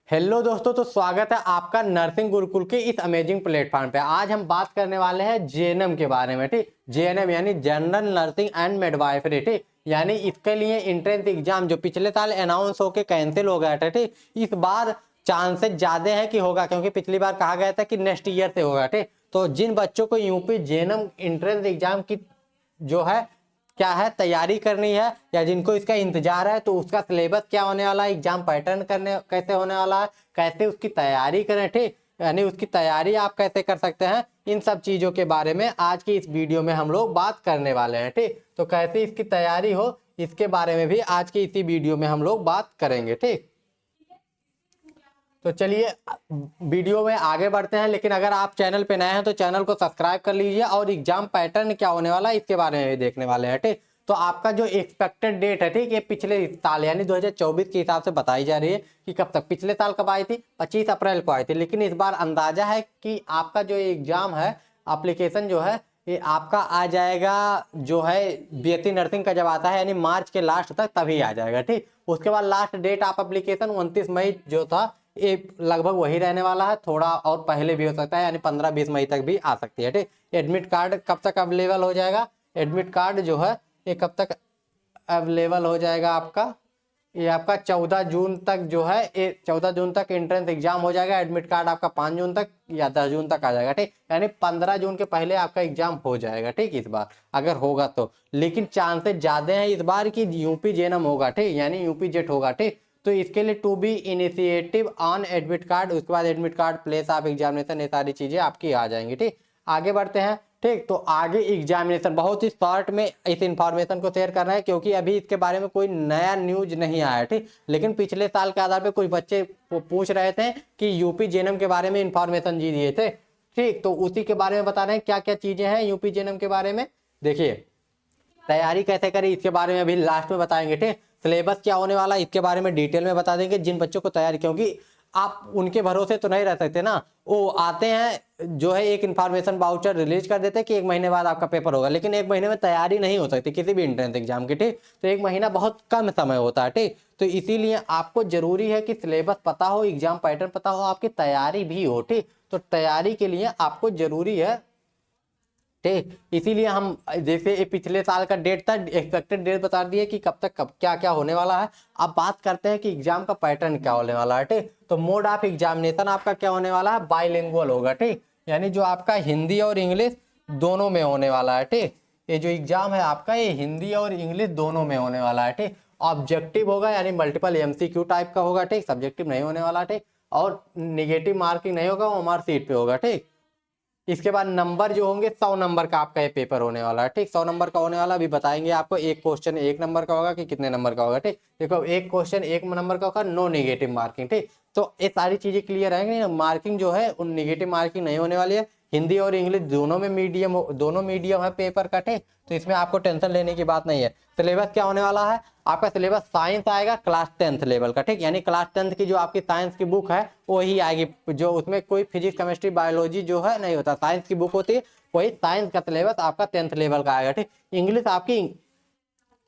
Hello दोस्तों, तो स्वागत है आपका नर्सिंग गुरुकुल के इस अमेजिंग प्लेटफॉर्म पे। आज हम बात करने वाले हैं जेएनएम के बारे में। ठीक, जेएनएम यानी जनरल नर्सिंग एंड मिडवाइफरी। ठीक, यानी इसके लिए एंट्रेंस एग्जाम जो पिछले साल अनाउंस होकर कैंसिल हो गया था, ठीक, इस बार चांसेस ज्यादा है कि होगा, क्योंकि पिछली बार कहा गया था कि नेक्स्ट ईयर से होगा। ठीक, तो जिन बच्चों को यूपी जेएनएम एंट्रेंस एग्जाम की जो है क्या है तैयारी करनी है, या जिनको इसका इंतजार है, तो उसका सिलेबस क्या होने वाला है, एग्जाम पैटर्न करने कैसे होने वाला है, कैसे उसकी तैयारी करें, ठीक, यानी उसकी तैयारी आप कैसे कर सकते हैं, इन सब चीजों के बारे में आज की इस वीडियो में हम लोग बात करने वाले हैं। ठीक, तो कैसे इसकी तैयारी हो, इसके बारे में भी आज की इसी वीडियो में हम लोग बात करेंगे। ठीक, तो चलिए वीडियो में आगे बढ़ते हैं। लेकिन अगर आप चैनल पे नए हैं तो चैनल को सब्सक्राइब कर लीजिए, और एग्जाम पैटर्न क्या होने वाला है इसके बारे में भी देखने वाले हैं। ठीक, तो आपका जो एक्सपेक्टेड डेट है, ठीक, ये पिछले साल यानी 2024 के हिसाब से बताई जा रही है कि कब तक। पिछले साल कब आई थी? 25 अप्रैल को आई थी। लेकिन इस बार अंदाजा है कि आपका जो एग्जाम है, एप्लीकेशन जो है, ये आपका आ जाएगा जो है बीएससी नर्सिंग का जब आता है यानी मार्च के लास्ट तक, तभी आ जाएगा। ठीक, उसके बाद लास्ट डेट आप एप्लीकेशन 29 मई जो था, ये लगभग वही रहने वाला है, थोड़ा और पहले भी हो सकता है, यानी 15-20 मई तक भी आ सकती है। ठीक, एडमिट कार्ड कब तक अवेलेबल हो जाएगा? एडमिट कार्ड जो है ये कब तक अवेलेबल हो जाएगा आपका? ये आपका 14 जून तक जो है, ये 14 जून तक एंट्रेंस एग्जाम हो जाएगा। एडमिट कार्ड आपका 5 जून तक या 10 जून तक आ जाएगा। ठीक, यानी 15 जून के पहले आपका एग्जाम हो जाएगा। ठीक, इस बार अगर होगा तो, लेकिन चांसेस ज्यादा हैं इस बार की यूपी जेएनएम होगा। ठीक, यानी यूपी जेट होगा। ठीक, तो इसके लिए to be initiative on admit card, उसके बाद admit card place of examination, ये सारी चीजें आपकी आ जाएंगी। ठीक, आगे बढ़ते हैं। ठीक, तो आगे एग्जामिनेशन बहुत ही शॉर्ट में इस इंफॉर्मेशन को शेयर कर रहे हैं, क्योंकि अभी इसके बारे में कोई नया न्यूज नहीं आया। ठीक, लेकिन पिछले साल के आधार पे कुछ बच्चे पूछ रहे थे कि यूपी जेएनएम के बारे में इंफॉर्मेशन जी दिए थे। ठीक, तो उसी के बारे में बता रहे हैं क्या क्या चीजें हैं यूपी जेएनएम के बारे में। देखिए, तैयारी कैसे करें इसके बारे में अभी लास्ट में बताएंगे। ठीक, सिलेबस क्या होने वाला है इसके बारे में डिटेल में बता देंगे जिन बच्चों को तैयारी, क्योंकि आप उनके भरोसे तो नहीं रह सकते ना। वो आते हैं जो है एक इन्फॉर्मेशन वाउचर रिलीज कर देते हैं कि 1 महीने बाद आपका पेपर होगा, लेकिन 1 महीने में तैयारी नहीं हो सकती किसी भी एंट्रेंस एग्जाम की। ठीक, तो 1 महीना बहुत कम समय होता है। ठीक, तो इसीलिए आपको जरूरी है कि सिलेबस पता हो, एग्जाम पैटर्न पता हो, आपकी तैयारी भी हो। ठीक, तो तैयारी के लिए आपको जरूरी है। ठीक, इसीलिए हम जैसे ये पिछले साल का डेट था, एक्सपेक्टेड डेट बता दिए कि कब तक कब क्या क्या होने वाला है। अब बात करते हैं कि एग्जाम का पैटर्न क्या होने वाला है। ठीक, तो मोड ऑफ एग्जामिनेशन आपका क्या होने वाला है? बाइलिंगुअल होगा। ठीक, यानी जो आपका हिंदी और इंग्लिश दोनों में होने वाला है। ठीक, ये जो एग्जाम है आपका, ये हिंदी और इंग्लिश दोनों में होने वाला है। ठीक, ऑब्जेक्टिव होगा यानी मल्टीपल एमसीक्यू टाइप का होगा। ठीक, सब्जेक्टिव नहीं होने वाला। ठीक, और निगेटिव मार्किंग नहीं होगा, वो हमारे सीट पे होगा। ठीक, इसके बाद नंबर जो होंगे 100 नंबर का आपका ये पेपर होने वाला है। ठीक, 100 नंबर का होने वाला, अभी बताएंगे आपको। एक क्वेश्चन 1 नंबर का होगा कि कितने नंबर का होगा। ठीक, देखो एक क्वेश्चन 1 नंबर का होगा, नो नेगेटिव मार्किंग। ठीक, तो ये सारी चीजें क्लियर रहेंगी। मार्किंग जो है उन नेगेटिव मार्किंग नहीं होने वाली है। हिंदी और इंग्लिश दोनों में दोनों मीडियम है पेपर का। ठीक, तो इसमें आपको टेंशन लेने की बात नहीं है। सिलेबस क्या होने वाला है आपका? सिलेबस साइंस आएगा क्लास 10th लेवल का। ठीक, यानी क्लास 10th की जो आपकी साइंस की बुक है वही आएगी, जो उसमें कोई फिजिक्स केमिस्ट्री बायोलॉजी जो है नहीं होता, साइंस की बुक होती है, वही साइंस का सिलेबस आपका 10th लेवल का आएगा। ठीक, इंग्लिश आपकी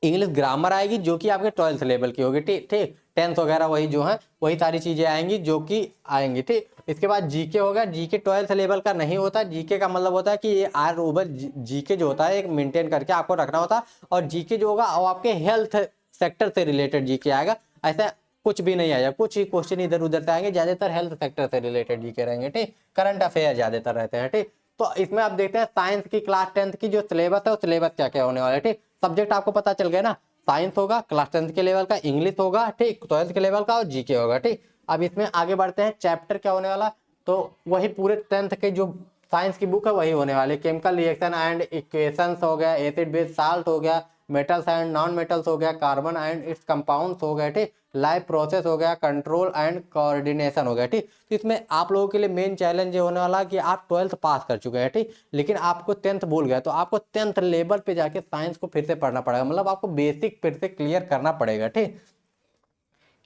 इंग्लिश ग्रामर आएगी जो कि आपके 12th लेवल की होगी। ठीक ठीक, 10th वगैरह वही जो है वही सारी चीजें आएंगी जो कि आएंगी। ठीक, इसके बाद जीके होगा। जीके 12th लेवल का नहीं होता। जीके का मतलब होता है कि ये आर ओवर जीके जो होता है एक मेंटेन करके आपको रखना होता है, और जीके जो होगा वो आपके हेल्थ सेक्टर से रिलेटेड जीके आएगा। ऐसा कुछ भी नहीं आएगा, कुछ ही क्वेश्चन इधर उधर से आएंगे, ज्यादातर हेल्थ सेक्टर से रिलेटेड जीके रहेंगे। ठीक, करंट अफेयर ज्यादातर रहते हैं। ठीक, तो इसमें आप देखते हैं साइंस की क्लास 10th की जो सिलेबस है वो सिलेबस क्या क्या होने वाला है। ठीक, सब्जेक्ट आपको पता चल गया ना, साइंस होगा क्लास 10th के लेवल का, इंग्लिश होगा, ठीक, 12th के लेवल का, और जीके होगा। ठीक, अब इसमें आगे बढ़ते हैं। चैप्टर क्या होने वाला, तो वही पूरे 10th के जो साइंस की बुक है वही होने वाली। केमिकल रिएक्शन एंड इक्वेशंस हो गया, एसिड बेस साल्ट हो गया, मेटल्स एंड नॉन मेटल्स हो गया, कार्बन एंड इट्स कंपाउंड्स हो गए। ठीक, लाइफ प्रोसेस हो गया, कंट्रोल एंड कोऑर्डिनेशन हो गया। ठीक, तो इसमें आप लोगों के लिए मेन चैलेंज ये होने वाला कि आप 12th पास कर चुके हैं। ठीक, लेकिन आपको 10th भूल गए, तो आपको 10th लेवल पे जाके साइंस को फिर से पढ़ना पड़ेगा, मतलब आपको बेसिक फिर से क्लियर करना पड़ेगा। ठीक,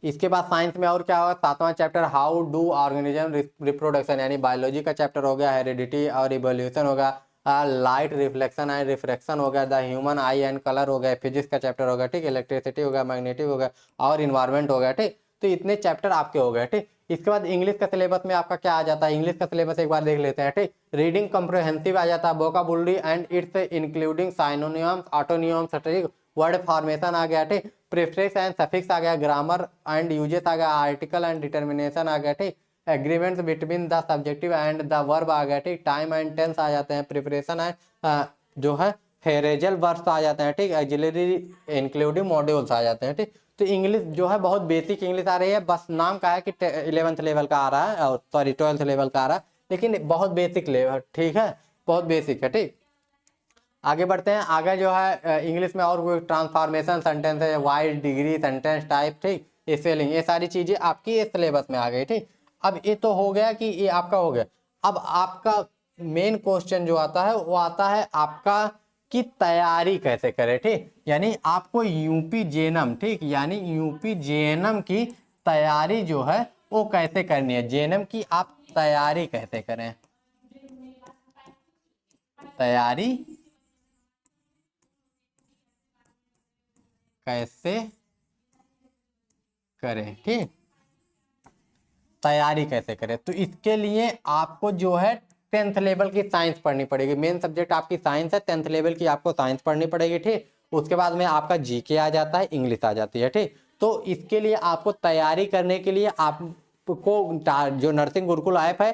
इसके बाद साइंस में और क्या होगा? 7वां chapter how do organism reproduction, यानी बायोलॉजी का चैप्टर हो गया। हेरिडिटी और इवोल्यूशन होगा। लाइट रिफ्लेक्शन एंड रिफ्रैक्शन हो गया। The human I and colour हो गया। फिजिक्स का चैप्टर हो गया। ठीक, इलेक्ट्रिसिटी हो गया, मैग्नेटिक हो गया, और इन्वायरमेंट हो गया। ठीक, तो इतने चैप्टर आपके हो गए। ठीक, इसके बाद इंग्लिश का सिलेबस में आपका क्या आ जाता है, इंग्लिश का सिलेबस एक बार देख लेते हैं, ठीक। रीडिंग कॉम्प्रिहेंसिव आ जाता है, vocabulary and it's including synonyms, antonyms, ठीक, वर्ड फॉर्मेशन आ गया, ठीक, प्रीफिक्स एंड सफिक्स आ गया, ग्रामर एंड यूजेस आ गया, आर्टिकल एंड डिटर्मिनेशन आ गया, ठीक, agreements between the subjective and the verb आ गया, ठीक, टाइम एंड टेंस आ जाते हैं, प्रिपरेशन एंड जो है फ्रेजल वर्ब्स आ जाते हैं, ठीक, ऑक्सिलरी इंक्लूडिंग मॉड्यूल्स आ जाते हैं, ठीक। तो इंग्लिश जो है बहुत बेसिक इंग्लिश आ रही है, बस नाम का है कि 11th लेवल का आ रहा है, और सॉरी 12th लेवल का आ रहा है, लेकिन बहुत बेसिक लेवल, ठीक है, बहुत बेसिक है, ठीक। आगे बढ़ते हैं, आगे जो है इंग्लिश में और कोई ट्रांसफॉर्मेशन सेंटेंस है, वाइड, डिग्री, सेंटेंस टाइप, ठीक, स्पेलिंग, ये सारी चीजें आपकी इस सिलेबस में आ गई, ठीक। अब ये तो हो गया कि ये आपका हो गया। अब आपका मेन क्वेश्चन जो आता है वो आता है आपका कि तैयारी कैसे करें, ठीक, यानी आपको यूपी जेएनएम, ठीक, यानी यूपी जेएनएम की तैयारी जो है वो कैसे करनी है, जेएनएम की आप तैयारी कैसे करें, तैयारी कैसे करें, ठीक, तैयारी कैसे करें। तो इसके लिए आपको जो है 10th लेवल की साइंस पढ़नी पड़ेगी, मेन सब्जेक्ट आपकी साइंस है, 10th लेवल की आपको साइंस पढ़नी पड़ेगी, ठीक। उसके बाद में आपका जीके आ जाता है, इंग्लिश आ जाती है, ठीक। तो इसके लिए आपको तैयारी करने के लिए आपको जो नर्सिंग गुरुकुल ऐप है,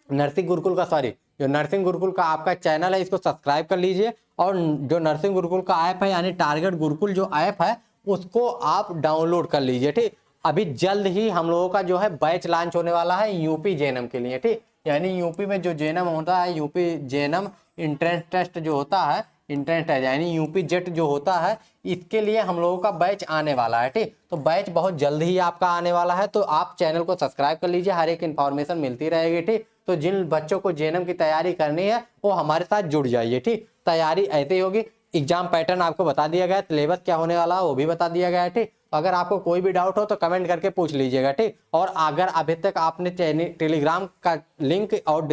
नर्सिंग गुरुकुल का, सॉरी, जो नर्सिंग गुरुकुल का आपका चैनल है इसको सब्सक्राइब कर लीजिए, और जो नर्सिंग गुरुकुल का ऐप है यानी टारगेट गुरुकुल जो ऐप है उसको आप डाउनलोड कर लीजिए, ठीक। अभी जल्द ही हम लोगों का जो है बैच लॉन्च होने वाला है यूपी जेएनएम के लिए, ठीक, यानी यूपी में जो जेएनएम होता है, यूपी जेएनएम इंट्रेंस टेस्ट जो होता है, इंट्रेंस टेस्ट यानी यूपी जेट जो होता है, इसके लिए हम लोगों का बैच आने वाला है, ठीक। तो बैच बहुत जल्द ही आपका आने वाला है, तो आप चैनल को सब्सक्राइब कर लीजिए, हर एक इन्फॉर्मेशन मिलती रहेगी, ठीक। तो जिन बच्चों को जेएनएम की तैयारी करनी है वो हमारे साथ जुड़ जाइए, ठीक। तैयारी ऐसे ही होगी, एग्जाम पैटर्न आपको बता दिया गया है, सिलेबस क्या होने वाला है वो भी बता दिया गया है, ठीक। अगर आपको कोई भी डाउट हो तो कमेंट करके पूछ लीजिएगा, ठीक। और अगर अभी तक आपने टेलीग्राम का लिंक और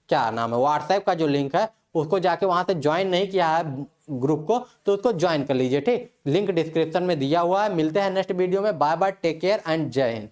क्या नाम है व्हाट्सएप का जो लिंक है उसको जाके वहां से ज्वाइन नहीं किया है ग्रुप को, तो उसको ज्वाइन कर लीजिए, ठीक। लिंक डिस्क्रिप्शन में दिया हुआ है। मिलते हैं नेक्स्ट वीडियो में, bye bye, take care and जय हिंद।